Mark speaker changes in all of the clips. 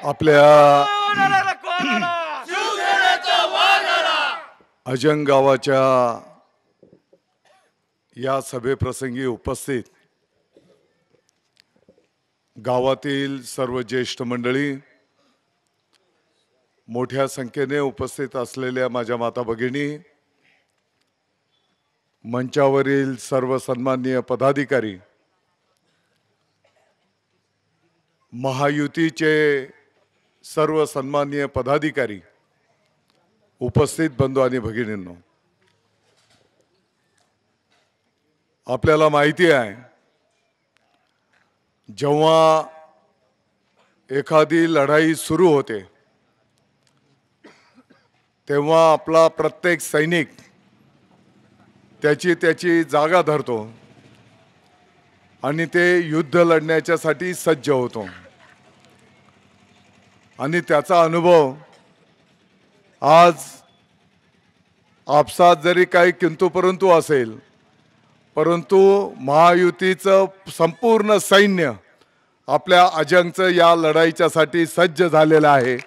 Speaker 1: आपल्या अजंग गावाच्या या सभेप्रसंगी उपस्थित गावातील सर्व ज्येष्ठ मंडळी, मोठ्या संख्येने उपस्थित असलेल्या माझ्या माता भगिनी, मंचावरील सर्व सन्माननीय पदाधिकारी, महायुतीचे सर्व सन्माननीय पदाधिकारी, उपस्थित बंधू आणि भगिनींनो, आपल्याला माहिती आहे जेव्हा एखादी लढाई सुरू होते तेव्हा आपला प्रत्येक सैनिक त्याची जागा धरतो आणि ते युद्ध लढण्याच्यासाठी सज्ज होतो आणि त्याचा अनुभव आज आपसात जरी काही किंतु परंतु असेल, परंतु महायुतीचं संपूर्ण सैन्य आपल्या अजंगचं या लढाईच्यासाठी सज्ज झालेलं आहे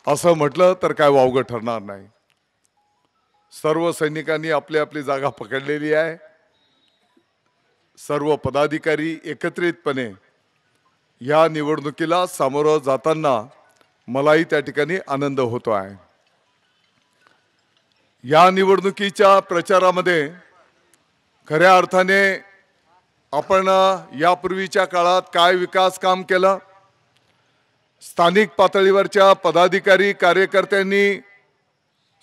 Speaker 1: असं म्हटलं तर काय वावगं ठरणार नाही। सर्व सैनिकांनी आपली आपली जागा पकडलेली आहे। सर्व पदाधिकारी एकत्रितपणे या निवडणुकीला सामोरं जाताना मलाही त्या ठिकाणी आनंद होतो आहे। या निवडणुकीच्या प्रचारामध्ये खऱ्या अर्थाने आपण यापूर्वीच्या काळात काय विकास काम केलं, स्थानिक पातळीवरच्या पदाधिकारी कार्यकर्त्यांनी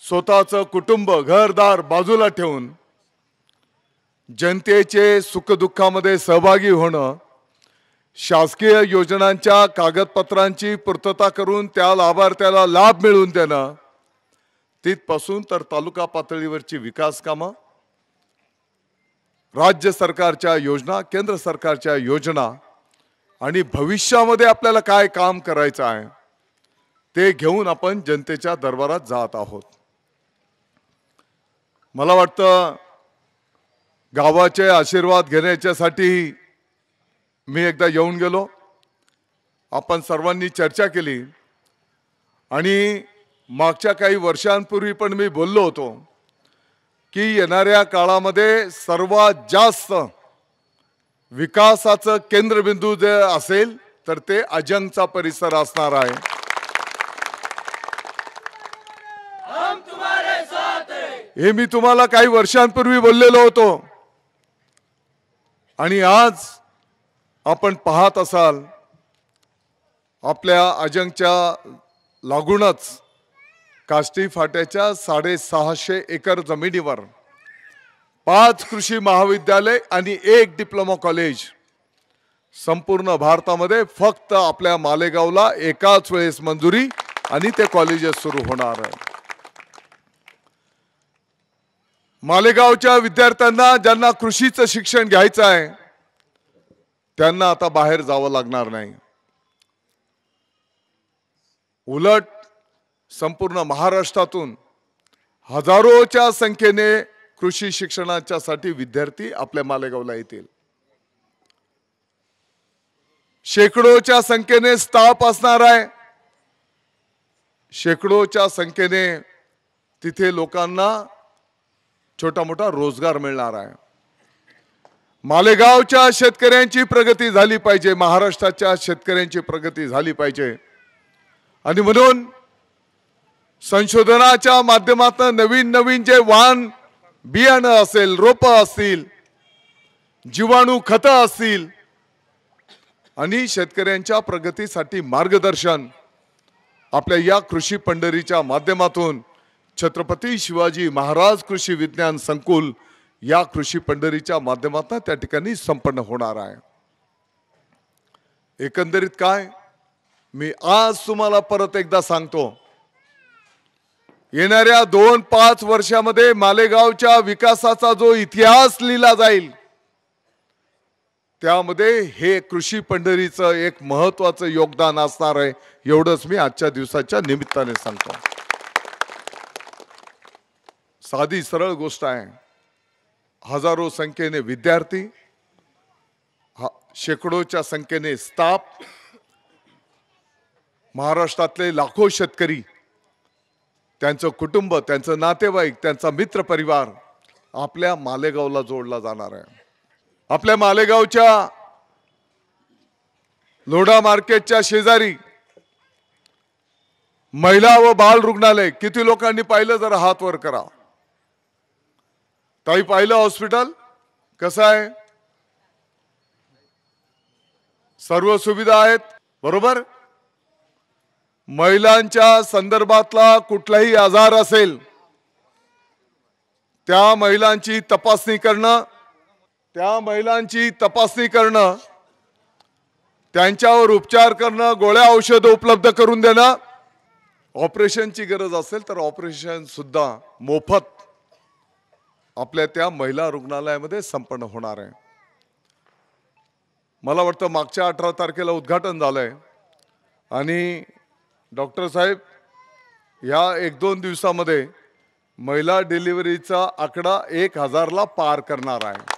Speaker 1: स्वतःचं कुटुंब घरदार बाजूला ठेवून जनतेचे सुखदुःखामध्ये सहभागी होणं, शासकीय योजनांच्या कागदपत्रांची पूर्तता करून त्या लाभार्थ्याला लाभ मिळवून देणं, तिथपासून तर तालुका पातळीवरची विकास कामं, राज्य सरकारच्या योजना, केंद्र सरकारच्या योजना आणि भविष्यामध्ये आपल्याला काय काम करायचं आहे ते घेऊन आपण जनतेच्या दरबारात जात आहोत। मला वाटतं गावाचे आशीर्वाद घेण्याच्यासाठी मी एकदा येऊन गेलो, आपण सर्वांनी चर्चा केली आणि मागच्या काही वर्षांपूर्वी पण मी बोललो होतो की येणाऱ्या काळामध्ये सर्वात जास्त विकासाचं केंद्रबिंदू जे असेल तर ते अजंगचा परिसर असणार आहे। हे मी तुम्हाला काही वर्षांपूर्वी बोललेलो होतो आणि आज आपण पाहत असाल आपल्या अजंगच्या लागूनच काष्टी फाट्याच्या 650 एकर जमिनीवर 5 कृषी महाविद्यालय आणि 1 डिप्लोमा कॉलेज, संपूर्ण भारतामध्ये फक्त आपल्या मालेगावला एकाच वेळेस मंजुरी आणि ते कॉलेजेस सुरू होणार आहे। मालेगावच्या विद्यार्थ्यांना ज्यांना कृषीचं शिक्षण घ्यायचं आहे त्यांना आता बाहेर जावं लागणार नाही, उलट संपूर्ण महाराष्ट्रातून हजारोच्या संख्येने कृषी शिक्षणाच्यासाठी विद्यार्थी आपल्या मालेगावला येतील। शेकडोच्या संख्येने स्टाफ असणार आहे, शेकडोच्या संख्येने तिथे लोकांना छोटा मोठा रोजगार मिळणार आहे। मालेगावच्या शेतकऱ्यांची प्रगती झाली पाहिजे, महाराष्ट्राच्या शेतकऱ्यांची प्रगती झाली पाहिजे आणि म्हणून संशोधनाच्या माध्यमातून नवीन नवीन जे वाहन बियाणं असेल, रोपं असतील, जीवाणू खतं असतील आणि शेतकऱ्यांच्या प्रगतीसाठी मार्गदर्शन आपल्या या कृषी पंढरीच्या माध्यमातून छत्रपती शिवाजी महाराज कृषी विज्ञान संकुल या कृषी पंढरीच्या माध्यमातून त्या ठिकाणी संपन्न होणार आहे। एकंदरीत काय मी आज तुम्हाला परत एकदा सांगतो, येणाऱ्या 2-5 वर्षामध्ये मालेगावच्या विकासाचा जो इतिहास लिहिला जाईल त्यामध्ये हे कृषी पंढरीचं एक महत्त्वाचं योगदान असणार आहे, एवढंच मी आजच्या दिवसाच्या निमित्ताने सांगतो। साधी सरळ गोष्ट आहे, हजारो संख्येने विद्यार्थी, शेकडोच्या संख्येने स्टाफ महाराष्ट्रातले लाखो शेतकरी, त्यांचं कुटुंब, त्यांचं नातेवाईक, त्यांचा मित्र परिवार आपल्या मालेगावला जोडला जाणार आहे। आपल्या मालेगावच्या लोढा मार्केटच्या शेजारी महिला व बाल रुग्णालय, किती लोकांनी पाहिलं जरा हात वर करा। ताई पाहिलं हॉस्पिटल कसं आहे? सर्व सुविधा आहेत बरोबर। महिलांच्या संदर्भातला कुठलाही आजार असेल त्या महिलांची तपासणी करणं, त्यांच्यावर उपचार करणं, गोळ्या औषध उपलब्ध करून देणं, ऑपरेशनची गरज असेल तर ऑपरेशन सुद्धा मोफत आपल्या त्या महिला रुग्णालयामध्ये संपन्न होणार आहे। मला वाटतं मागच्या 18 तारखेला उद्घाटन झालंय आणि डॉक्टर साहेब या 1-2 दिवसामध्ये महिला डिलिव्हरीचा आकडा 1000ला पार करणार आहे।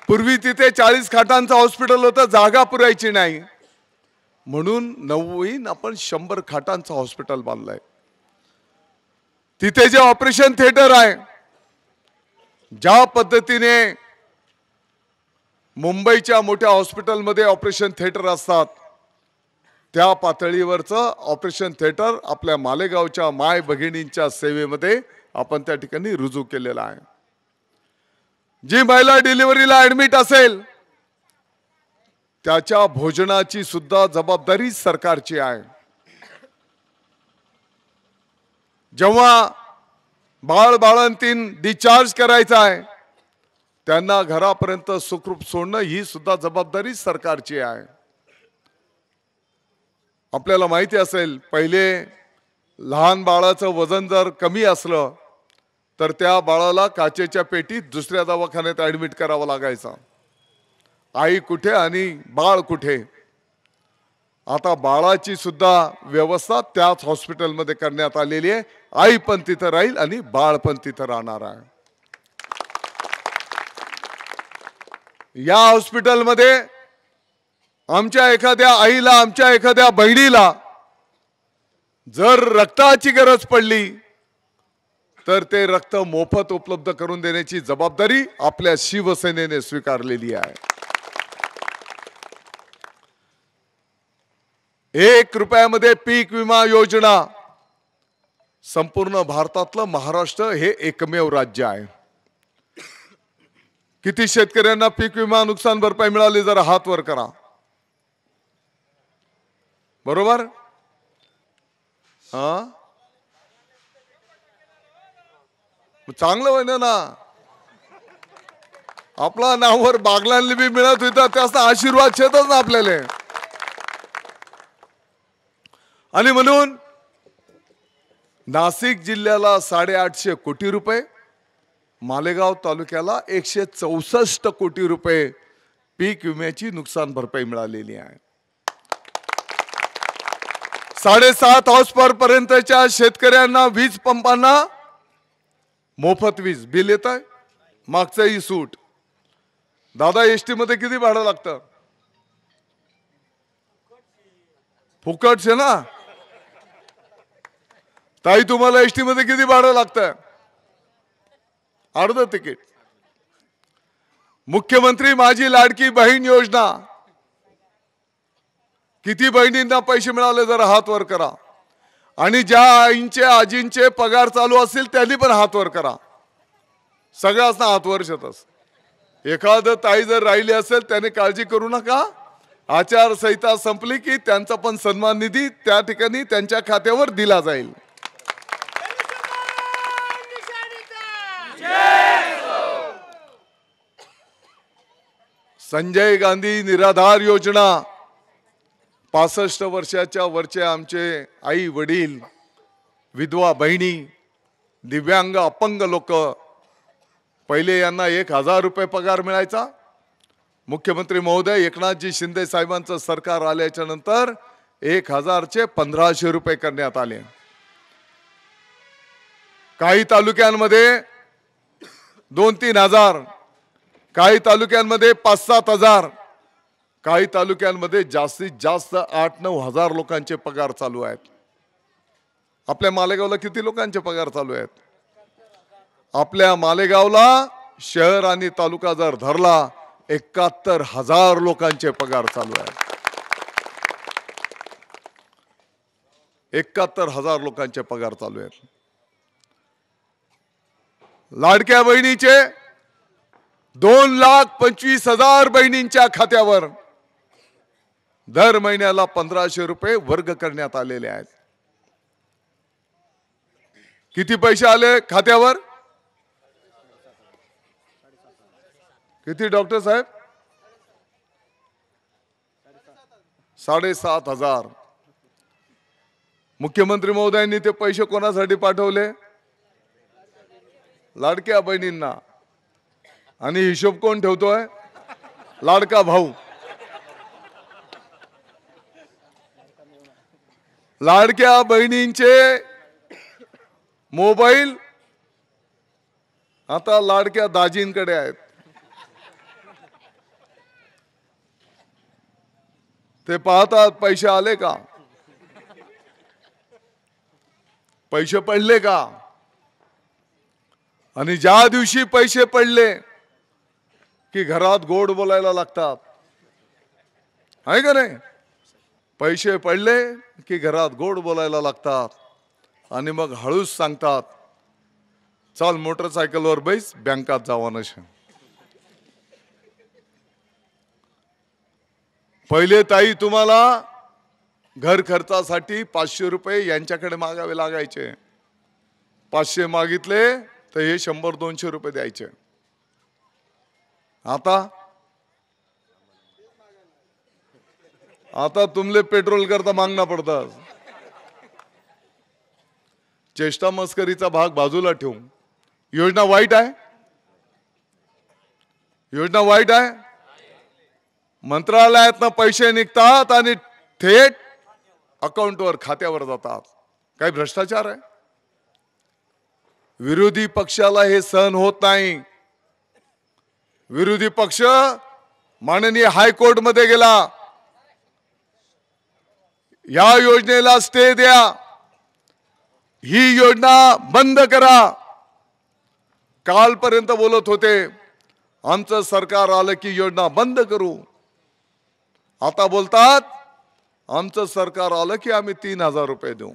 Speaker 1: पूर्वी तिथे 40 खाटांचं हॉस्पिटल होतं, जागा पुरायची नाही म्हणून नवीन आपण 100 खाटांचं हॉस्पिटल बांधलंय। तिथे जे ऑपरेशन थिएटर आहे, ज्या पद्धतीने मुंबईच्या मोठ्या हॉस्पिटलमध्ये ऑपरेशन थिएटर असतात त्या पातळीवरचं ऑपरेशन थिएटर आपल्या मालेगावच्या माय भगिनींच्या सेवेमध्ये आपण त्या ठिकाणी रुजू केलेला आहे। जी महिला डिलिव्हरीला ऍडमिट असेल त्याच्या भोजनाची सुद्धा जबाबदारी सरकारची आहे। जेव्हा बाळंतीण डिस्चार्ज करायचा आहे त्यांना घरापर्यंत सुखरूप सोडणं ही सुद्धा जबाबदारी सरकारची आहे। आपल्याला माहिती असेल पहिले लहान बाळाचं वजन जर कमी असलं तर त्या बाळाला काचेच्या पेटीत दुसऱ्या दवाखान्यात ऍडमिट करावं लागायचं। आई कुठे आणि बाळ कुठे? आता बाळाची सुद्धा व्यवस्था त्याच हॉस्पिटलमध्ये करण्यात आलेली आहे। आई पण तिथं राहील आणि बाळ पण तिथं राहणार आहे। या हॉस्पिटलमध्ये आमच्या एखाद्या आईला, आमच्या एखाद्या बहिणीला जर रक्ताची गरज पडली तर ते रक्त मोफत उपलब्ध करून देण्याची जबाबदारी आपल्या शिवसेनेने स्वीकारलेली आहे। 1 रुपयामध्ये पीक विमा योजना संपूर्ण भारतातलं महाराष्ट्र हे एकमेव राज्य आहे। किती शेतकऱ्यांना पीक विमा नुकसान भरपाई मिळाली जरा हात वर करा। बरोबर? चांगलं होईना ना, आपला नावावर बागलांनी बी मिळत होता त्याचा आशीर्वाद शेतच ना आपल्याला। आणि म्हणून नाशिक जिल्ह्याला 850 कोटी रुपये, मालेगाव तालुक्याला 164 कोटी रुपये पीक विम्याची नुकसान भरपाई मिळालेली आहे। 7.5 हॉर्स पॉवर पर्यंतच्या शेतकऱ्यांना वीज पंपांना मोफत वीज बिल येत आहे, मागचंही सूट। दादा एसटी मध्ये किती भाडं लागतं? फुकटचे ना। ताई तुम्हाला एसटी मध्ये किती भाडं लागतं? अर्ध तिकीट। मुख्यमंत्री माझी लाडकी बहीण योजना, किती बहिणींना पैसे मिळाले जरा हात वर करा। आणि ज्या आईंचे आजींचे पगार चालू असतील त्यांनी पण हात वर करा। सगळ्यांना हात वर शेतस। एखादं ताई जर राहिली असेल त्याने काळजी करू नका, आचारसंहिता संपली की त्यांचा पण सन्मान निधी त्या ठिकाणी त्यांच्या खात्यावर दिला जाईल। संजय गांधी निराधार योजना, 65 वर्षाच्या वरचे आमचे आई वडील, विधवा बहिणी, दिव्यांग अपंग लोक, पहिले यांना 1000 रुपये पगार मिळायचा। मुख्यमंत्री महोदय एकनाथजी शिंदे साहेबांचं सरकार आल्याच्या नंतर 1000 चे 1500 रुपये करण्यात आले। काही तालुक्यांमध्ये 2-3 हजार, काही तालुक्यांमध्ये 5-7 हजार, काही तालुक्यांमध्ये जास्तीत जास्त 8-9 हजार लोकांचे पगार चालू आहेत. आपल्या मालेगावला किती लोकांचे पगार चालू आहेत? आपल्या मालेगावला शहर आणि तालुका जर धरला 71,000 लोकांचे पगार चालू आहेत. 71,000 लोकांचे पगार चालू आहेत. लाडक्या बहिणीचे 2,25,000 बहिणींच्या खात्यावर दर महिन्याला 1,500 रुपये वर्ग करण्यात आलेले आहेत. किती पैसे आले खात्यावर? किती डॉक्टर साहेब? 7,500. मुख्यमंत्री महोदयांनी ते पैसे कोणासाठी पाठवले? लाडक्या बहिणींना. आणि हिशोब कोण ठेवतोय? लाडका भाऊ. लाडक्या बहिणींचे मोबाईल आता लाडक्या दाजींकडे आहेत. ते पाहतात पैसे आले का, पैसे पडले का. आणि ज्या दिवशी पैसे पडले की घरात गोड बोलायला लागतात, आहे का नाही? पैसे पडले की घरात गोड बोलायला लागतात आणि मग हळूच सांगतात, चल मोटरसायकलवर बैस, बँकात जावा नशे. पहिले ताई तुम्हाला घर खर्चासाठी 500 रुपये यांच्याकडे मागावे लागायचे. 500 मागितले तर हे 100-200 रुपये द्यायचे. आता तुमले पेट्रोल करता मागना पडतात. चेष्टा मस्करीचा भाग बाजूला ठेवून योजना वाईट आहे? योजना वाईट आहे? मंत्रालयातनं पैसे निघतात आणि थेट अकाउंटवर खात्यावर जातात. काही भ्रष्टाचार आहे? विरोधी पक्षाला हे सहन होत नाही. विरोधी पक्ष माननीय हायकोर्ट मध्ये गेला, या योजनेला स्टे द्या, ही योजना बंद करा. कालपर्यंत बोलत होते आमचं सरकार आलं की योजना बंद करू. आता बोलतात आमचं सरकार आलं की आम्ही 3,000 रुपये देऊ.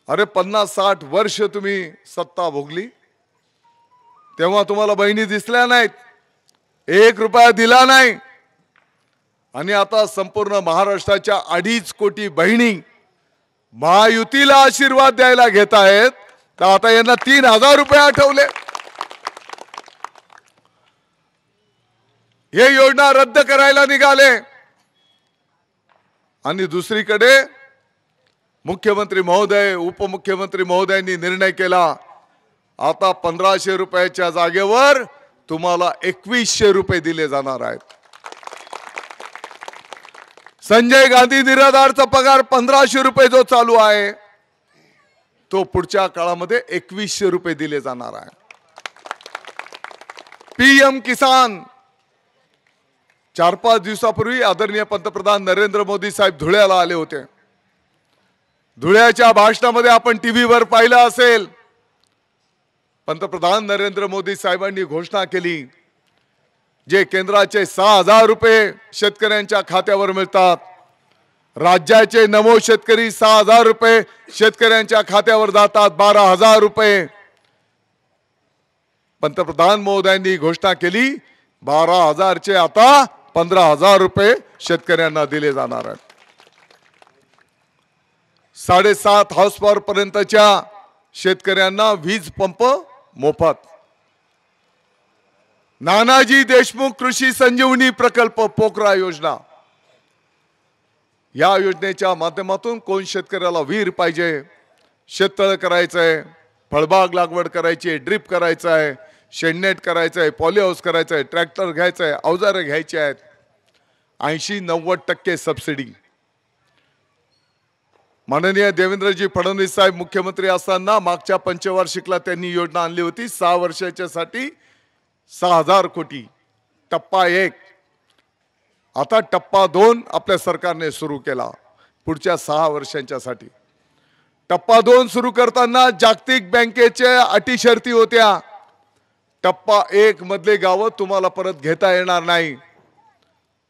Speaker 1: अरे 50-60 वर्ष तुम्ही सत्ता भोगली, तेव्हा तुम्हाला बहिणी दिसल्या नाहीत, 1 रुपया दिला नाही. आणि आता संपूर्ण महाराष्ट्राच्या 2.5 कोटी बहिणी महायुतीला आशीर्वाद द्यायला घेत आहेत, तर आता यांना 3,000 रुपये आठवले. हे योजना रद्द करायला निघाले. आणि दुसरीकडे मुख्यमंत्री महोदय, उपमुख्यमंत्री महोदयांनी निर्णय केला, आता 1,500 रुपयाच्या जागेवर तुम्हाला 2,100 रुपये दिले जाणार आहेत. संजय गांधी निराधारचा पगार 1,500 रुपये जो चालू आहे, तो पुढच्या काळामध्ये 2,100 रुपये दिले जाणार आहे. पीएम किसान 4-5 दिवसापूर्वी आदरणीय पंतप्रधान नरेंद्र मोदी साहेब धुळ्याला आले होते. धुळ्याच्या भाषणामध्ये आपण टीव्हीवर पाहिलं असेल, पंतप्रधान नरेंद्र मोदी साहेबांनी घोषणा केली, जे केंद्राचे 6,000 रुपये शेतकऱ्यांच्या खात्यावर मिळतात, राज्याचे नमो शेतकरी 6,000 रुपये शेतकऱ्यांच्या खात्यावर जातात, 12,000 रुपये. पंतप्रधान महोदयांनी घोषणा केली 12,000चे आता 15,000 रुपये शेतकऱ्यांना दिले जाणार आहेत. 7.5 हॉर्स पॉवर पर्यंतच्या शेतकऱ्यांना वीज पंप मोफत. नानाजी देशमुख कृषी संजीवनी प्रकल्प पोकरा योजना, या योजनेच्या माध्यमातून कोण शेतकऱ्याला विहीर पाहिजे, शेततळ करायचंय, फळबाग लागवड करायची, ड्रिप करायचं आहे, शेडनेट करायचं आहे, पॉली हाऊस करायचं आहे, ट्रॅक्टर घ्यायचं आहे, अवजारे घ्यायचे आहेत, 80-90% सबसिडी. माननीय देवेंद्रजी फडणवीस साहेब मुख्यमंत्री असताना मागच्या पंचवार्षिकला त्यांनी योजना आणली होती 6 वर्षाच्या साठी 6,000 कोटी. टप्पा 1 आता टप्पा 2 आपल्या सरकारने सुरू केला पुढच्या 6 वर्षांच्यासाठी। टप्पा 2 सुरू करताना जागतिक बँकेच्या अटी शर्ती होत्या। टप्पा 1 मधले गाव तुम्हाला परत घेता येणार नाही।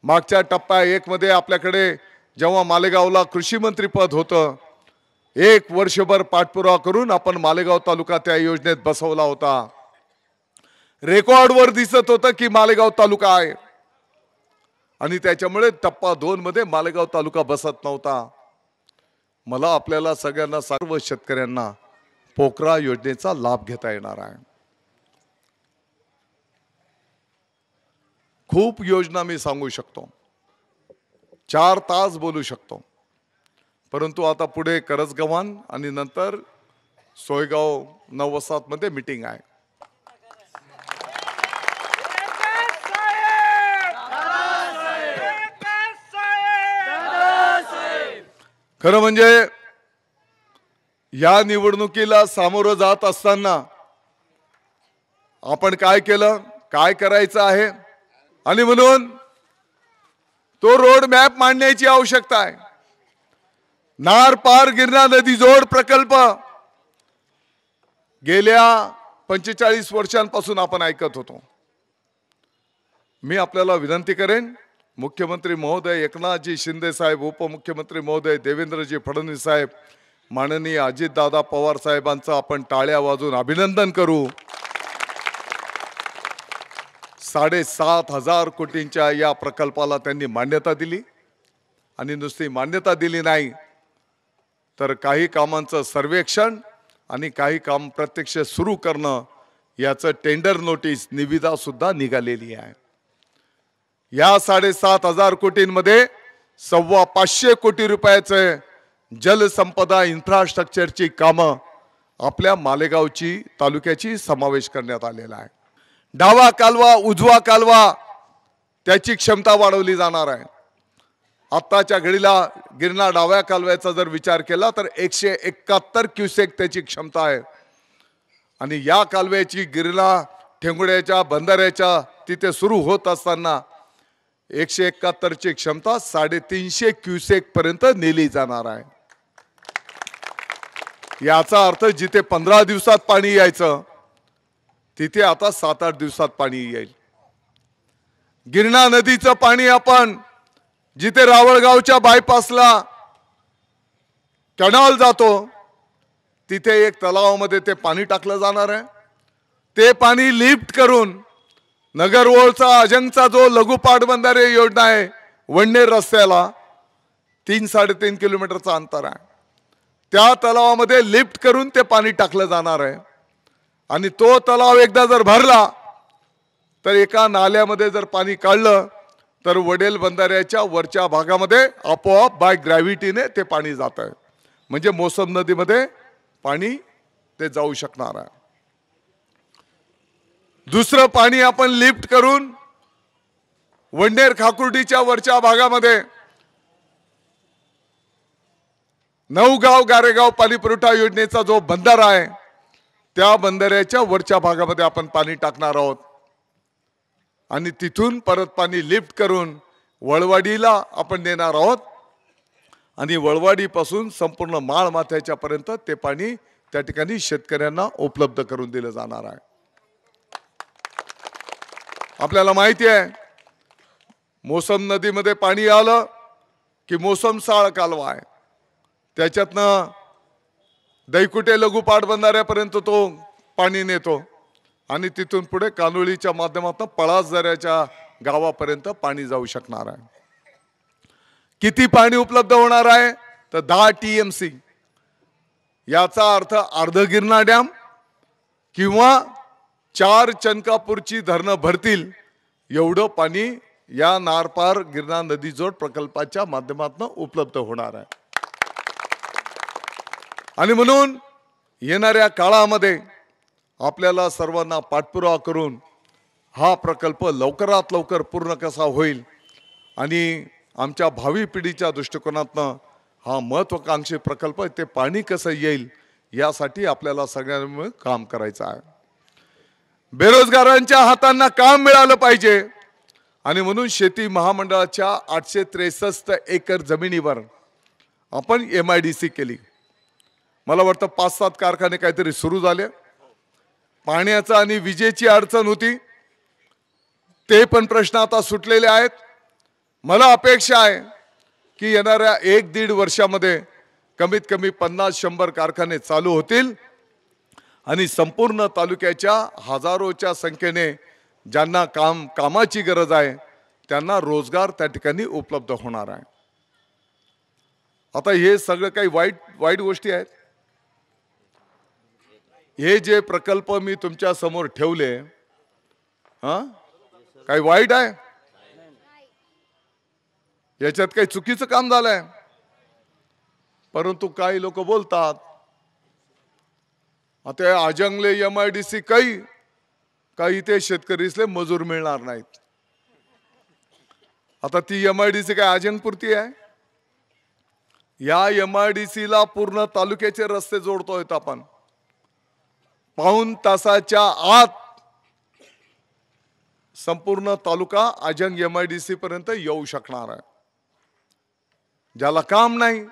Speaker 1: मागच्या टप्पा 1 मध्ये आपल्याकडे जेव्हा मालेगावला कृषी मंत्री पद होतं, 1 वर्षभर पाठपुरावा करून आपण मालेगाव तालुका त्या योजनेत बसवला होता। रेकॉर्डवर दिसत होतं की मालेगाव तालुका आहे आणि त्याच्यामुळे टप्पा 2 मध्ये मालेगाव तालुका बसत नव्हता। मला आपल्याला सगळ्यांना सर्व शेतकऱ्यांना पोकरा योजनेचा लाभ घेता येणार आहे। खूप योजना मी सांगू शकतो, 4 तास बोलू शकतो, परंतु आता पुढे करजगव्हाण आणि नंतर सोयगाव 9 मध्ये मीटिंग आहे। खरं म्हणजे या निवडणुकीला सामोरं जात असताना आपण काय केलं, काय करायचं आहे आणि म्हणून तो रोड मॅप मांडण्याची आवश्यकता आहे। नार पार गिरणा नदी जोड प्रकल्प गेल्या 45 वर्षांपासून आपण ऐकत होतो। मी आपल्याला विनंती करेन, मुख्यमंत्री महोदय एकनाथजी शिंदे साहेब, उपमुख्यमंत्री महोदय देवेंद्रजी फडणवीस साहेब, माननीय अजितदादा पवार साहेबांचं आपण टाळ्या वाजवून अभिनंदन करू। 7,500 कोटींच्या या प्रकल्पाला त्यांनी मान्यता दिली आणि नुसती मान्यता दिली नाही तर काही कामांचं सर्वेक्षण आणि काही काम प्रत्यक्ष सुरू करणं याचं टेंडर नोटीस निविदा सुद्धा निघालेली आहे। या 7,500 कोटींमध्ये 525 कोटी रुपयाचे जलसंपदा इन्फ्रास्ट्रक्चरची कामं आपल्या मालेगावची तालुक्याची समावेश करण्यात आलेला आहे। डावा कालवा उजवा कालवा त्याची क्षमता वाढवली जाणार आहे। आत्ताच्या घडीला गिरणा डाव्या कालव्याचा जर विचार केला तर 171 क्युसेक त्याची क्षमता आहे आणि या कालव्याची गिरणा ठेंगुड्याच्या बंधाऱ्याच्या तिथे सुरू होत असताना 171 ची क्षमता 350 क्युसेक पर्यंत नेली जाणार आहे। याचा अर्थ जिथे 15 दिवसात पाणी यायचं तिथे आता 7-8 दिवसात पाणी येईल। गिरणा नदीचं पाणी आपण जिथे रावळगावच्या बायपासला कॅनॉल जातो तिथे एक तलावामध्ये ते पाणी टाकलं जाणार आहे। ते पाणी लिफ्ट करून नगरवोळचा अजंगचा जो लघु पाटबंधारे योजना आहे वडनेर रस्त्याला 3-3.5 किलोमीटरचा अंतर आहे, त्या तलावामध्ये लिफ्ट करून ते पाणी टाकलं जाणार आहे आणि तो तलाव एकदा जर भरला तर एका नाल्यामध्ये जर पाणी काढलं तर वडेल बंधाऱ्याच्या वरच्या भागामध्ये आपोआप बाय ग्रॅव्हिटीने ते पाणी जात आहे, म्हणजे मोसम नदीमध्ये पाणी ते जाऊ शकणार आहे। दुसरं पाणी आपण लिफ्ट करून वडनेर खाकुर्डीच्या वरच्या भागामध्ये नवगाव गारेगाव पाणी पुरवठा योजनेचा जो बंधारा आहे त्या बंधाऱ्याच्या वरच्या भागामध्ये आपण पाणी टाकणार आहोत आणि तिथून परत पाणी लिफ्ट करून वळवाडीला आपण देणार आहोत आणि वळवाडीपासून संपूर्ण माळ माथ्याच्या पर्यंत ते पाणी त्या ठिकाणी शेतकऱ्यांना उपलब्ध करून दिलं जाणार आहे। आपल्याला माहिती आहे मोसम नदीमध्ये पाणी आलं की मोसमसाळ कालवा आहे, त्याच्यातनं दैकुटे लघु पाटबंधाऱ्यापर्यंत तो पाणी नेतो आणि तिथून पुढे कानोळीच्या माध्यमातून पळासदऱ्याच्या गावापर्यंत पाणी जाऊ शकणार आहे। किती पाणी उपलब्ध होणार आहे तर 10 TMC। याचा अर्थ अर्ध गिरणा डॅम किंवा 4 चनकापूरची धरणं भरतील एवढं पाणी या नारपार गिरणा नदी जोड प्रकल्पाच्या माध्यमातून उपलब्ध होणार आहे। आणि म्हणून येणाऱ्या काळामध्ये आपल्याला सर्वांना पाठपुरावा करून हा प्रकल्प लवकरात लवकर पूर्ण कसा होईल आणि आमच्या भावी पिढीच्या दृष्टिकोनातून हा महत्त्वाकांक्षी प्रकल्प ते पाणी कसं येईल यासाठी आपल्याला सगळ्यांना मिळून काम करायचं आहे। बेरोजगारांच्या हातांना काम मिळालं पाहिजे आणि म्हणून शेती महामंडळाच्या 863 एकर जमिनीवर आपण MIDC केली. मला वाटतं 5-7 कारखाने काहीतरी सुरू झाले. पाण्याचा आणि विजेची अडचण होती, ते पण प्रश्न आता सुटलेले आहेत. मला अपेक्षा आहे की येणाऱ्या 1-1.5 वर्षामध्ये कमीत कमी 50-100 कारखाने चालू होतील आणि संपूर्ण तालुक्याच्या हजारोच्या संख्येने ज्यांना कामाची गरज आहे त्यांना रोजगार त्या ठिकाणी उपलब्ध होणार आहे. आता हे सगळं काही वाईट गोष्टी आहेत. हे जे प्रकल्प मी तुमच्या समोर ठेवले, काही वाईट आहे? याच्यात काही चुकीचं काम झालंय? परंतु काही लोक बोलतात आता आजंगले MIDC काही ते शेतकरीसले मजूर मिळणार नाहीत. आता ती MIDC काय आजंगपुरती आहे? या MIDC ला पूर्ण तालुक्याचे रस्ते जोडतोय आपण. पाऊण तासाच्या आत संपूर्ण तालुका आजंग MIDC पर्यंत येऊ शकणार आहे. ज्याला काम नाही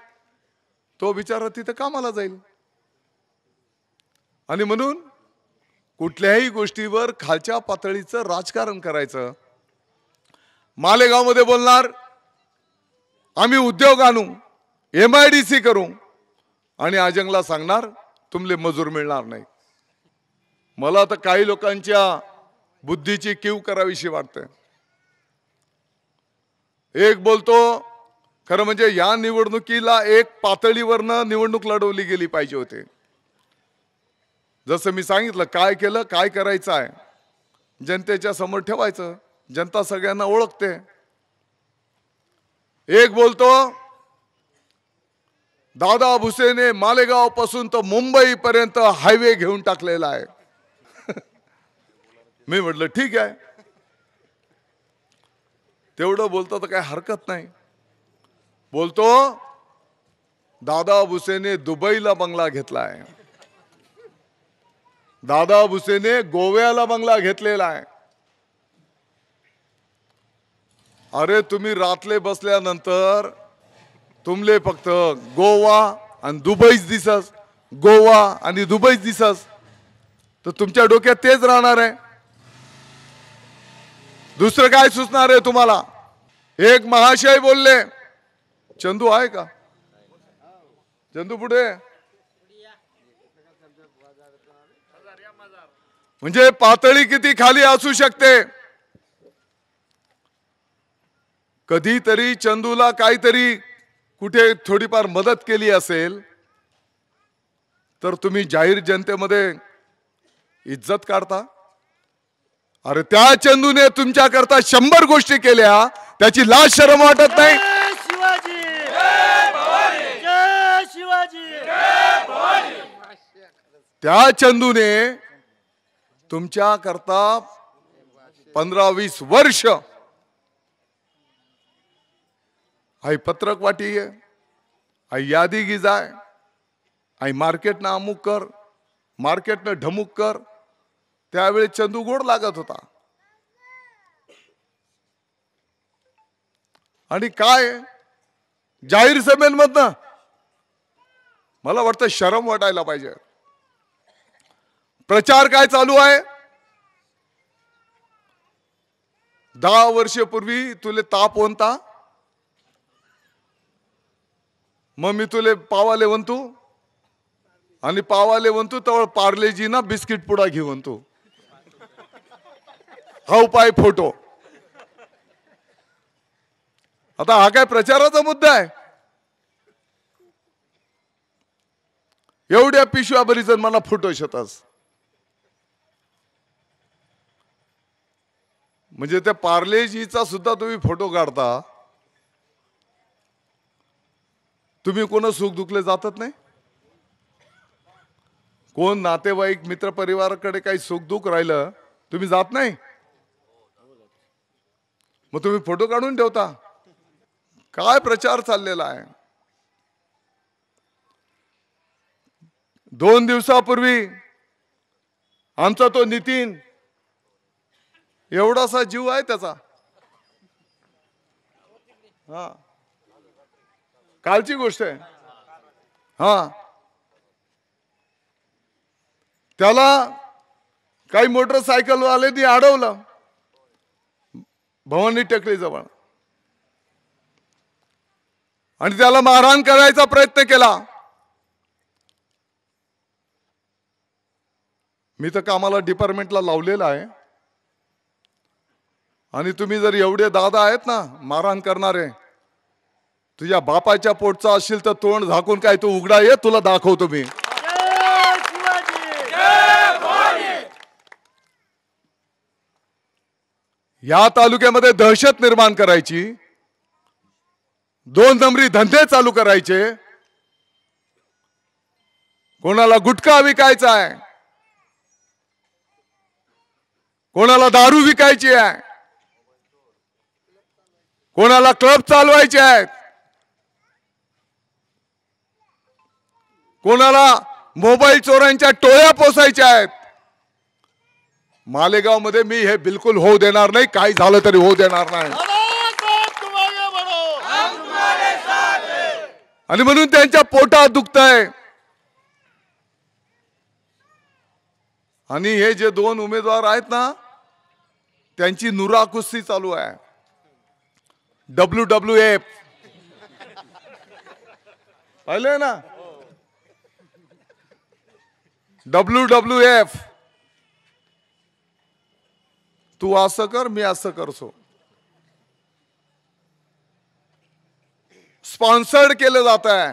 Speaker 1: तो बिचारा तिथे कामाला जाईल. आणि म्हणून कुठल्याही गोष्टीवर खालच्या पातळीचं राजकारण करायचं. मालेगाव मध्ये बोलणार आम्ही उद्योग आणू, MIDC करू, आणि आजंगला सांगणार तुमले मजूर मिळणार नाही. मला तर काही लोकांच्या बुद्धीची कीव करावीशी वाटते. एक बोलतो खरं म्हणजे या निवडणुकीला एक पातळीवरनं निवडणूक लढवली गेली पाहिजे होती. जसं मी सांगितलं, काय केलं, काय करायचं आहे जनतेच्या समोर ठेवायचं. जनता सगळ्यांना ओळखते. एक बोलतो दादा भुसेने मालेगाव पासून तर मुंबई पर्यंत हायवे घेऊन टाकलेला आहे. मी म्हटलं ठीक आहे, तेवढं बोलतो तर काही हरकत नाही. बोलतो दादा भुसेने दुबईला बंगला घेतला आहे, दादा भुसेने गोव्याला बंगला घेतलेला आहे. अरे तुम्ही रातले बसल्यानंतर तुमले फक्त गोवा आणि दुबईच दिसस, गोवा आणि दुबईच दिसस, तर तुमच्या डोक्यात तेच राहणार आहे. दुसरं काय सुचणार आहे तुम्हाला? एक महाशय बोलले, चंदू आहे का? चंदू पुढे. म्हणजे पातळी किती खाली असू शकते. कधीतरी चंदूला काहीतरी कुठे थोडीफार मदत केली असेल तर तुम्ही जाहीर जनतेमध्ये इज्जत काढता. अरे त्या चंदूने तुमच्या करता 100 गोष्टी केल्या, त्याची लाज शरम वाटत नाही?
Speaker 2: शिवाजी जय भवानी, जय शिवाजी जय भवानी.
Speaker 1: त्या चंदूने तुमच्या करता 15-20 वर्ष आई पत्रक वाटी है, आई यादी गी जाय, आई मार्केट ना अमुक कर, मार्केट ना ढमुक कर. त्यावेळी चंदू गोड लागत होता. आणि काय जाहीर सभेमधनं मला वाटतं शरम वाटायला पाहिजे. प्रचार काय चालू आहे? 10 वर्षापूर्वी तुले ताप होता, मग मी तुले पावाले म्हणतो, आणि पावाले म्हणतो तर पार्लेजी ना बिस्किट पुडा घेऊन तू हा उपाय फोटो. आता हा काय प्रचाराचा मुद्दा आहे? एवढ्या पिशव्या बरी जर मला फोटो शेतास, म्हणजे त्या पार्लेजीचा सुद्धा तुम्ही फोटो काढता. तुम्ही कोण सुख दुखले जातात नाही? कोण नातेवाईक मित्र परिवाराकडे काही सुख दुख राहिलं तुम्ही जात नाही? मग तुम्ही फोटो काढून ठेवता. काय प्रचार चाललेला आहे? 2 दिवसापूर्वी आमचा तो नितीन, एवढासा जीव आहे त्याचा, हा, कालची गोष्ट आहे. हा, त्याला काही मोटरसायकल वाल्यांनी अडवलं भवानी टेकडी जवळ आणि त्याला मारहाण करायचा प्रयत्न केला. मी तर कामाला डिपार्टमेंटला लावलेला आहे आणि तुम्ही जर एवढे दादा आहेत ना मारहाण करणारे, तुझ्या बापाच्या पोटचा असशील तर तोंड झाकून काय तू उघडा ये, तुला दाखवतो मी.
Speaker 2: जय शिवाजी, जय भवानी.
Speaker 1: या तालुक्यामध्ये दहशत निर्माण करायची, 2 नंबरी धंदे चालू करायचे, कोणाला गुटखा विकायचा आहे, कोणाला दारू विकायची आहे, कोणाला क्लब चालवायचे आहेत, कोणाला मोबाईल चोरांच्या टोळ्या पोसायच्या आहेत. मालेगाव मध्ये मी हे बिलकुल होऊ देणार नाही, काही झालं तरी होऊ देणार नाही. आणि म्हणून त्यांच्या पोटात दुखतंय. आणि हे जे 2 उमेदवार आहेत ना, त्यांची नुरा कुस्ती चालू आहे. WWF पाहिलंय ना, WWF. तू असं कर, मी असं करतो. स्पॉन्सर्ड केलं जात आहे.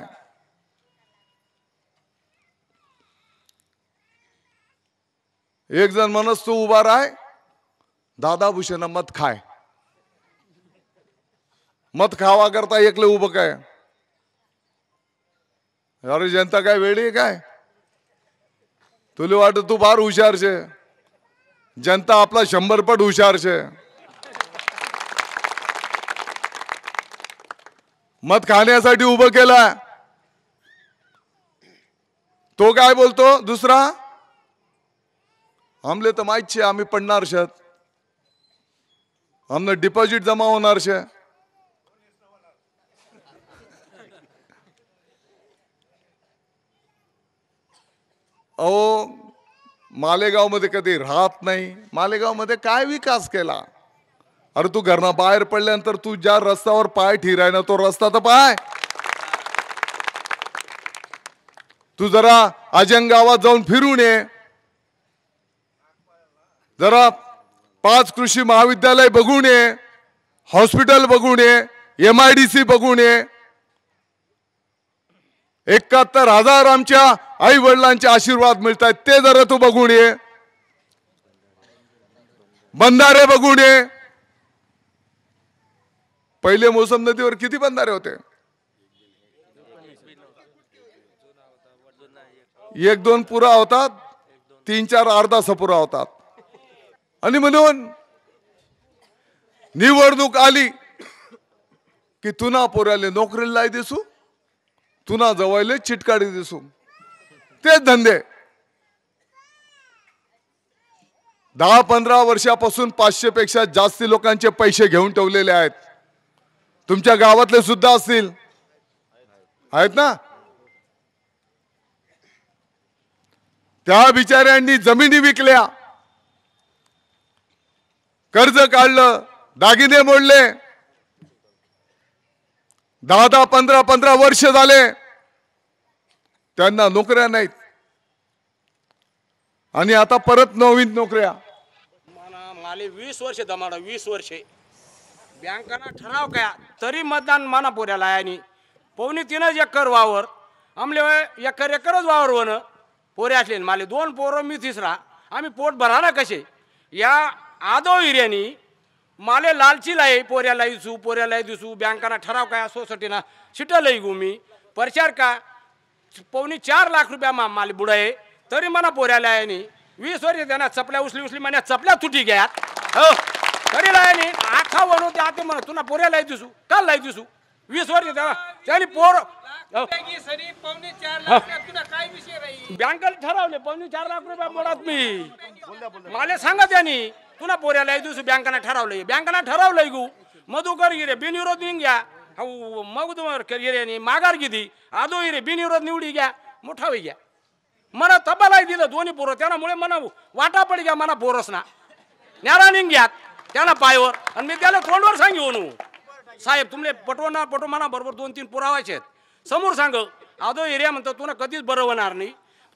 Speaker 1: एक जण म्हणस तू उभा राय, दादा भूषण मत खाय. मत खावा करता एकले उभं काय? अरे जनता काय वेळी आहे काय? तुला वाटत तू फार हुशार छे, जनता आपला 100 पट हुशार छे. मत खाण्यासाठी उभं केलं. तो काय बोलतो दुसरा, आमले तर माहित छे आम्ही पडणार शेत, आमने डिपॉझिट जमा होणार छे. अहो मालेगाव मध्ये कधी राहत नाही. मालेगाव मध्ये काय विकास केला? अरे तू घरना बाहेर पडल्यानंतर तू ज्या रस्त्यावर पाय ठिराय ना, तो रस्ता तर पाय. तू जरा अजंग गावात जाऊन फिरून ये, जरा 5 कृषी महाविद्यालय बघून ये, हॉस्पिटल बघून ये, MIDC बघून ये. 71,000 आमच्या आई वडिलांचे आशीर्वाद मिळतात, ते जरा तू बघून ये. बंधारे बघून ये. पहिले मोसम नदीवर किती बंधारे होते? 1-2 पुरा होतात, 3-4 अर्धा सपुरा होतात. आणि म्हणून निवडणूक आली की तुना पोराले नोकरीला लाई दिसू, तुना जवळले चिटकाडी दिसू. ते धंदे 10-15 वर्षापासून 500 पेक्षा जास्त लोकांचे पैसे घेऊन ठेवलेले आहेत. तुमच्या गावातले सुद्धा असतील, आहेत ना. त्या बिचाऱ्यांनी जमिनी विकल्या, कर्ज काढलं, दागिने मोडले. 10-10, 15-15 वर्ष झाले त्यांना नोकऱ्या नाहीत. आणि आता परत नवीन नोकऱ्या.
Speaker 3: माले 20 वर्ष दमाडा, 20 वर्षे बँकाना ठराव काय तरी मतदान माना पोऱ्याला आहे. आणि 3.25 एकर वावर आमले एकरच वावर वन पोरे असले. माले 2 पोरं, मी 3रा. आम्ही पोट भराना कसे? या आदो हिऱ्यानी माले लालची लाई पोऱ्याला दिसू, पोऱ्याला दिसू. बँकाना ठराव काय सोसायटीना शिटा लई गुमी प्रचार का 4.25 लाख रुपया माले बुडाये तरी मना पोऱ्याला आहे. 20 वर्ष त्यांना चपल्या उचली म्हणे चपल्या तुटी घ्या. हो तरी लायनी आखा वणू ते आते म्हणा तुला पोऱ्याला दिसू, काल लाई दिसू. 20 वर्ष त्यांनी पोर बँकेला ठरवले 4.25 लाख रुपया मोडात. मी मला सांगा त्यांनी तुला पोऱ्याला दिसू बँकाना ठरवलंय. बँकाना ठरवलंय गु मधुकर गिरे बिनविरोध घ्या मग तुम्हाला माघार किती आदो रे बिनविरोध निवडी घ्या मोठा होई घ्या मना तबाला दिलं दोन्ही पोरं त्यामुळे मना वाटा पडी घ्या मना पोरस ना न्यारा निघ्यात त्यांना पायवर आणि मी त्याला तोंडवर सांगू साहेब तुमले पटवणार पटव म्हणा बरोबर 2-3 पुरावायचे आहेत समोर सांग आदो एरिया म्हणतो तुला कधीच बरं होणार नाही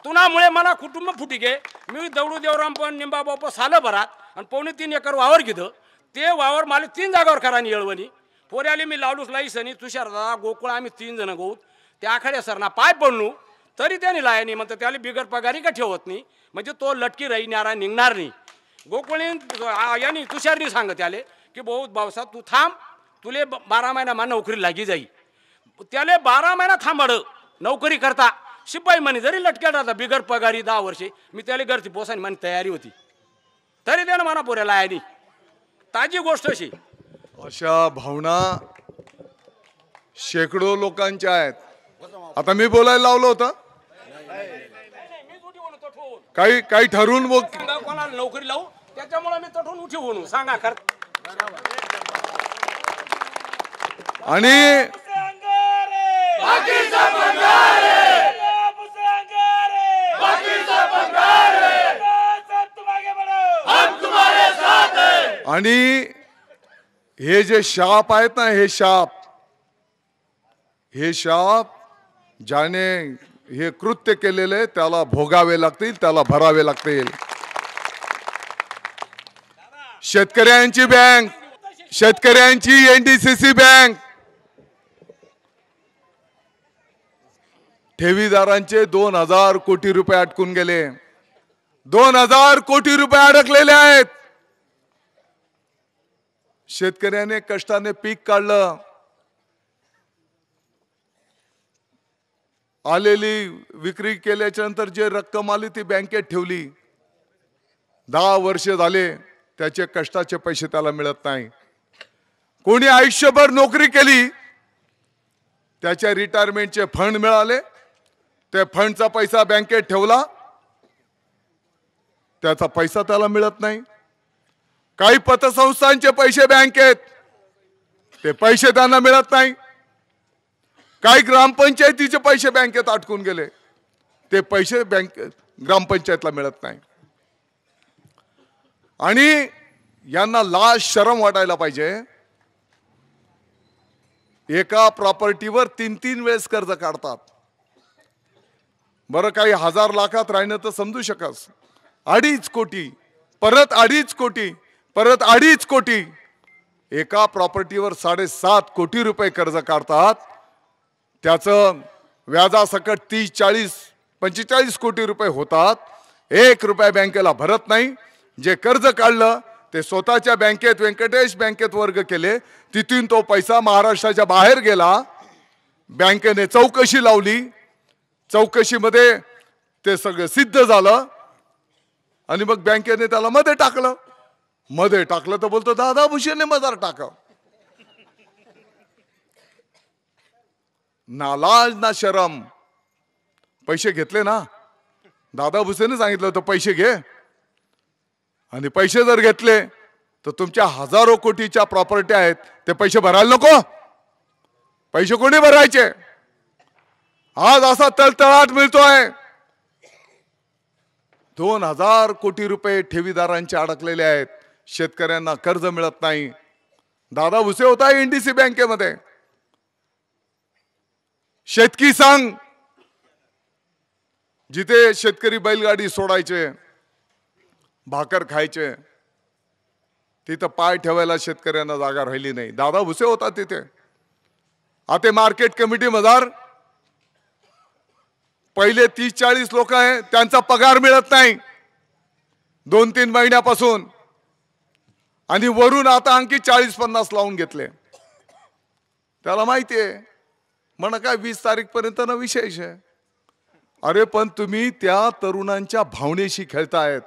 Speaker 3: तुनामुळे मला कुटुंब फुटी घे मी दौडू देवराम पण निंबा बापा सालं भरात आणि 2.5 एकर वावर घेतं ते वावर मला 3 जागावर करा येळवणी पोऱ्याले मी लावलूच लाईस आणि तुषार दादा गोकुळ आम्ही 3 जण गौत त्या आखाड्या सरना पाय पडणू तरी त्याने लाय नाही म्हणतं त्याला बिगर पगारी का ठेवत नाही म्हणजे तो लटकी राही न्यारा निघणार नाही गोकुळी यांनी तुषारनी सांग त्याले की बहुत भाऊसा तू थांब तुले 12 महिना मा नोकरी लागी जाई त्याले 12 महिना थांबड नोकरी करता शिपाई म्हणे जरी लटक्यात राहता बिगर पगारी 10 वर्षे मी त्याला घरची पोसानी म्हणे तयारी होती तरी त्यानं म्हणा पोऱ्याला आहे नाही ताजी गोष्ट अशी
Speaker 1: अशा भावना शेकडो लोकांच्या आहेत आता मी बोलायला लावलं होतं काही ठरवून
Speaker 3: कोणाला नोकरी लावू त्याच्यामुळे मी तठून उठी म्हणू सांगा कर
Speaker 1: आणि आणि हे जे शाप आहेत ना हे शाप ज्याने हे कृत्य केलेले त्याला भोगावे लागतील त्याला भरावे लागतील शेतकऱ्यांची बँक शेतकऱ्यांची एनडीसीसी बँक ठेवीदारांचे 2000 कोटी रुपये अटकून गेले 2000 कोटी रुपये अडकलेले आहेत शेतकऱ्याने कष्टाने पीक काढलं आलेली विक्री केल्याच्या नंतर जे रक्कम आली ती बँकेत ठेवली 10 वर्ष झाले त्याचे कष्टाचे पैसे त्याला मिळत नाही कोणी आयुष्यभर नोकरी केली त्याच्या रिटायरमेंटचे फंड मिळाले त्या फंडचा पैसा बँकेत ठेवला त्याचा पैसा त्याला मिळत नाही काही पतसंस्थांचे पैसे बँकेत ते पैसे त्यांना मिळत नाही काही ग्रामपंचायतीचे पैसे बँकेत अटकून गेले ते पैसे ग्रामपंचायतला मिळत नाही आणि यांना लाज शरम वाटायला पाहिजे एका प्रॉपर्टीवर 3-3 वेळेस कर्ज काढतात बरं काही 1000 लाखात राहिलं तर समजू शकस 2.5 कोटी परत 2.5 कोटी परत 2.5 कोटी एका प्रॉपर्टीवर 7.5 कोटी रुपये कर्ज काढतात त्याचं व्याजासकट 30, 40, 45 कोटी रुपये होतात 1 रुपया बँकेला भरत नाही जे कर्ज काढलं ते स्वतःच्या बँकेत व्यंकटेश बँकेत वर्ग केले तिथून तो पैसा महाराष्ट्राच्या बाहेर गेला बँकेने चौकशी लावली चौकशीमध्ये ते सगळं सिद्ध झालं आणि मग बँकेने त्याला मध्ये टाकलं तर बोलतो दादा भुसेने मधार टाकाव ना लाज ना शरम पैसे घेतले ना दादा भुसेने सांगितलं होतं पैसे घे आणि पैसे जर घेतले तर तुमच्या हजारो कोटीच्या प्रॉपर्टी आहेत ते पैसे भरायला नको पैसे कोणी भरायचे आज असा तळतळाट मिळतोय 2000 कोटी रुपये ठेवीदारांचे अडकलेले आहेत शेतकऱ्यांना कर्ज मिळत नाही दादा भुसे होता एनडीसी बँकेमध्ये शेतकी संघ जिथे शेतकरी बैलगाडी सोडायचे भाकर खायचे तिथं पाय ठेवायला शेतकऱ्यांना जागा राहिली नाही दादा भुसे होता तिथे आता मार्केट कमिटी मधार पहिले 30-40 लोक आहे त्यांचा पगार मिळत नाही 2-3 महिन्यापासून आणि वरून आता आणखी 40-50 लावून घेतले त्याला माहिती आहे म्हणा काय 20 तारीख पर्यंत ना विशेष आहे अरे पण तुम्ही त्या तरुणांच्या भावनेशी खेळतायत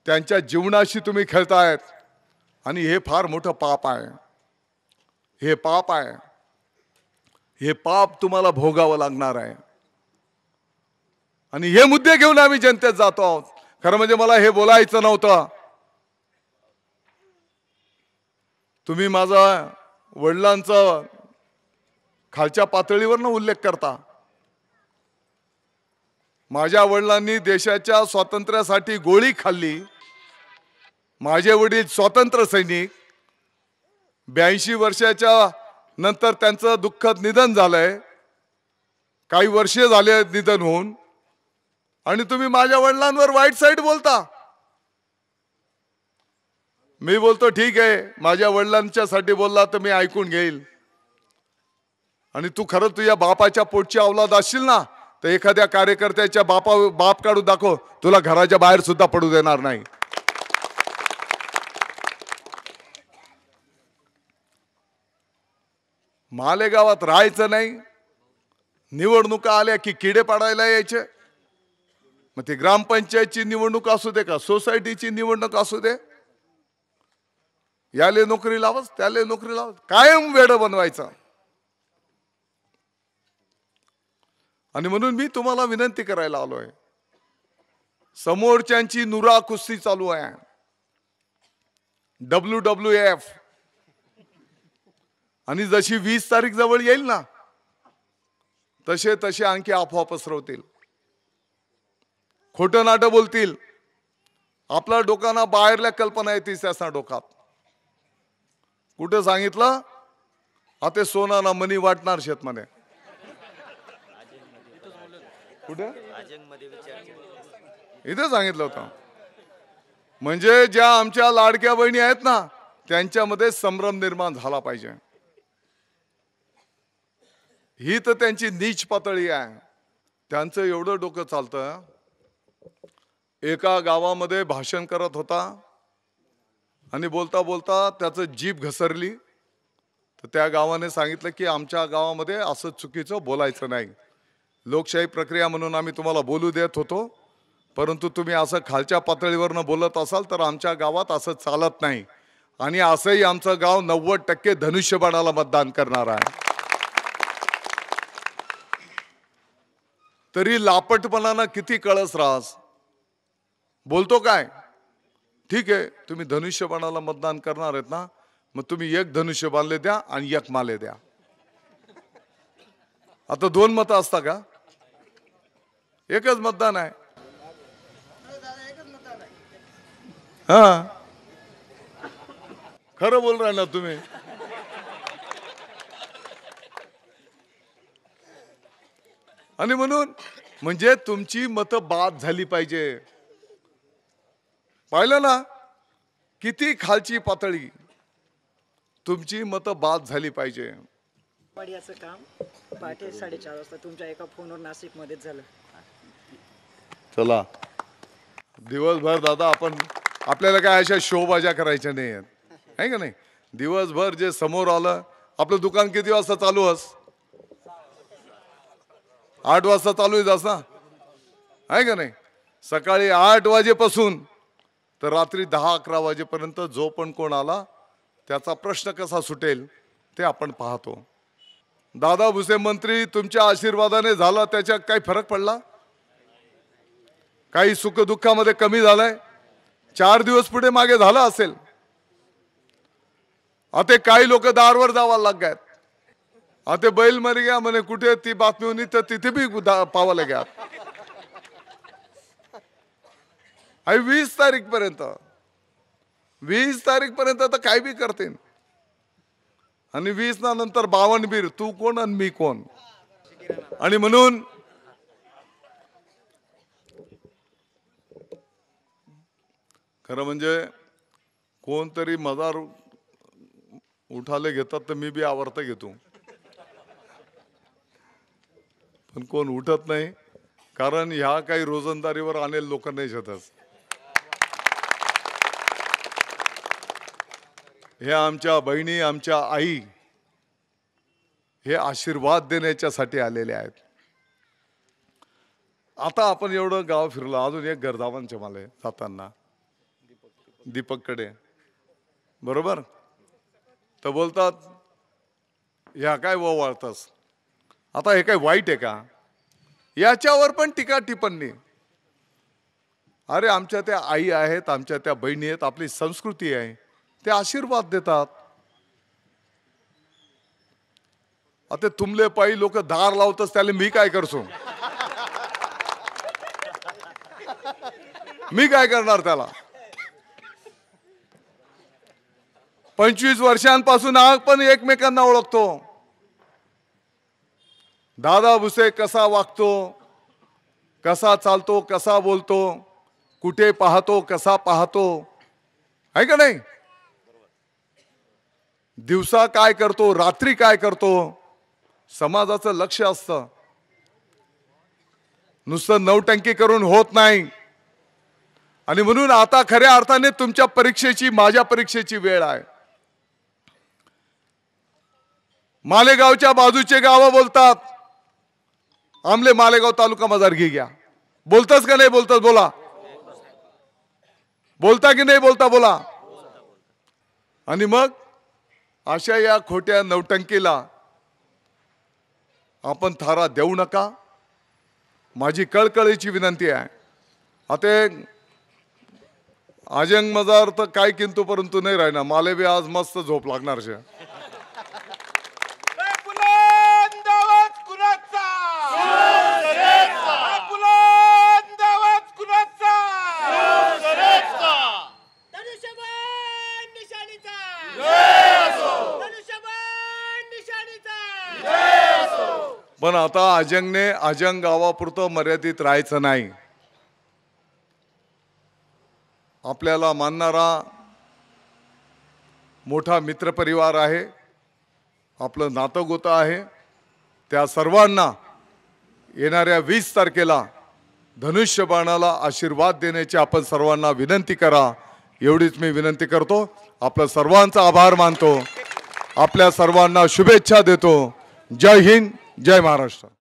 Speaker 1: त्यांच्या जीवनाशी तुम्ही खेळतायत आणि हे फार मोठं पाप आहे हे पाप आहे हे पाप तुम्हाला भोगावं लागणार आहे आणि हे मुद्दे घेऊन आम्ही जनतेत जातो आहोत खरं म्हणजे मला हे बोलायचं नव्हतं तुम्ही माझा वडिलांचा खालच्या पातळीवरनं उल्लेख करता. माझ्या वडिलांनी देशाच्या स्वातंत्र्यासाठी गोळी खाल्ली. माझे वडील स्वातंत्र्य सैनिक. 82 वर्षाच्या नंतर त्यांचं दुःखद निधन झालंय. काही वर्षे झाले निधन होऊन, आणि तुम्ही माझ्या वडिलांवर वाईट साईड बोलता. मी बोलतो ठीक आहे, माझ्या वडिलांच्यासाठी बोलला तर मी ऐकून घेईल. आणि तू खरं तुझ्या बापाच्या पोटची औलाद असशील ना, तर एखाद्या कार्यकर्त्याच्या बाप काढून दाखव, तुला घराच्या बाहेर सुद्धा पडू देणार नाही. मालेगावात राहायचं नाही. निवडणुका आल्या की किडे पाडायला यायचे. मग ती ग्रामपंचायतची निवडणूक असू दे का सोसायटीची निवडणूक असू दे, याले नोकरी लावच त्याले नोकरी लावच, कायम वेड बनवायचा. आणि म्हणून मी तुम्हाला विनंती करायला आलोय, समोरच्यांची नुरा कुस्ती चालू आहे, WWF. आणि जशी 20 तारीख जवळ येईल ना, तसे तसे आणखी अफवा पसरवतील, खोटं नाटं बोलतील. आपल्या डोकांना बाहेरल्या कल्पना येतील त्याचा डोकात. कुठे सांगितलं? आता सोनाना मनी वाटणार शेतमध्ये. कुठे? इथे सांगितलं होतं. म्हणजे ज्या आमच्या लाडक्या बहिणी आहेत ना, त्यांच्यामध्ये संभ्रम निर्माण झाला पाहिजे. ही तर त्यांची नीच पातळी आहे. त्यांचं एवढं डोकं चालतं. एका गावामध्ये भाषण करत होता आणि बोलता बोलता त्याचं जीभ घसरली. तर त्या गावाने सांगितलं की आमच्या गावामध्ये असं चुकीचं बोलायचं नाही. लोकशाही प्रक्रिया म्हणून आम्ही तुम्हाला बोलू देत होतो, परंतु तुम्ही असं खालच्या पातळीवरनं बोलत असाल तर आमच्या गावात असं चालत नाही. आणि असंही आमचं गाव 90% धनुष्यबाणाला मतदान करणार आहे. तरी लापटपणानं किती कळस राहस. बोलतो काय? ठीक आहे, तुम्ही धनुष्यबाणाला मतदान करणार आहेत ना, मग तुम्ही एक धनुष्य बांधले द्या आणि एक माले द्या. आता 2 मतं असता का? एकच मतदान आहे. हा, खरं बोल रहा ना तुम्ही. आणि म्हणून म्हणजे तुमची मतं बाद झाली पाहिजे. पाहिलं ना किती खालची पातळी. तुमची मतं बाद झाली पाहिजे.
Speaker 2: याचं काम पहाटे 4:30 वाजता तुमच्या एका फोनवर नाशिक मध्येच झालं.
Speaker 1: चला, दिवसभर दादा आपल्याला काय अशा शोबाजा करायच्या नाही आहेत, आहे का नाही. दिवसभर जे समोर आलं. आपलं दुकान किती वाजता चालू अस? 8 वाजता चालू आहे असा, आहे का नाही. सकाळी 8 वाजेपासून तर रात्री 10-11 वाजेपर्यंत जो पण कोण आला त्याचा प्रश्न कसा सुटेल ते आपण पाहतो. दादा भुसे मंत्री तुमच्या आशीर्वादाने झाला, त्याच्यात काही फरक पडला? काही सुखदुःखामध्ये कमी झालाय? 4 दिवस पुढे मागे झालं असेल. आता काही लोक दारवर जावायला लागतात. आता बैल मरी गया म्हणे, कुठे ती बातमी होती तर तिथे बी पावायला गया. 20 तारीख पर्यंत 20 तारीख पर्यंत तर काय बी करते. आणि 20 ना नंतर 52 बीर, तू कोण आणि मी कोण. आणि म्हणून खरं म्हणजे कोणतरी मजार उठाले घेतात तर मी बी आवर्त घेतो, पण कोण उठत नाही. कारण ह्या काही रोजंदारीवर आणेल लोक नाही शकत. हे आमच्या बहिणी, आमच्या आई हे आशीर्वाद देण्याच्यासाठी आलेले आहेत. आता आपण एवढं गाव फिरलो, अजून एक गरदावांचे मला जाताना दीपककडे बरोबर तर बोलतात ह्या काय वाळतास. आता हे काय वाईट आहे का? याच्यावर पण टीका टिप्पणी. अरे आमच्या त्या आई आहेत, आमच्या त्या बहिणी आहेत, आपली संस्कृती आहे, ते आशीर्वाद देतात. आता तुमले पायी लोक दार लावतच त्याला मी काय करसो? मी काय करणार त्याला? 25 वर्षांपासून आपण एकमेकांना ओळखतो. दादा भुसे कसा वागतो, कसा चालतो, कसा बोलतो, कुठे पाहतो, कसा पाहतो, आहे का नाही? दिवसा काय करतो, रात्री काय करतो, समाजाचं लक्ष असतं. नुसतं नौटंकी करून होत नाही. आणि म्हणून आता खऱ्या अर्थाने तुमच्या परीक्षेची, माझ्या परीक्षेची वेळ आहे. मालेगावच्या बाजूचे गाव बोलतात, आमले मालेगाव तालुका मजारगी घ्या. बोलताच का नाही बोलतात? बोला. बोलता की नाही बोलता? बोला. आणि मग अशा या खोट्या नौटंकीला आपण थारा देऊ नका. माझी कळकळीची विनंती आहे. आता आजंग मजार तर काय किंतु परंतु नाही राहणार. माले बी आज मस्त झोप लागणार शे. पण आता आजंग गावापुरतं मर्यादित राहायचं नाही. आपल्याला मानणारा मोठा मित्रपरिवार आहे, आपलं नातं गोतं आहे. त्या सर्वांना येणाऱ्या 20 तारखेला धनुष्यबाणाला आशीर्वाद देण्याची आपण सर्वांना विनंती करा. एवढीच मी विनंती करतो. आपल्या सर्वांचा आभार मानतो. आपल्या सर्वांना शुभेच्छा देतो. जय हिंद, जय महाराष्ट्र.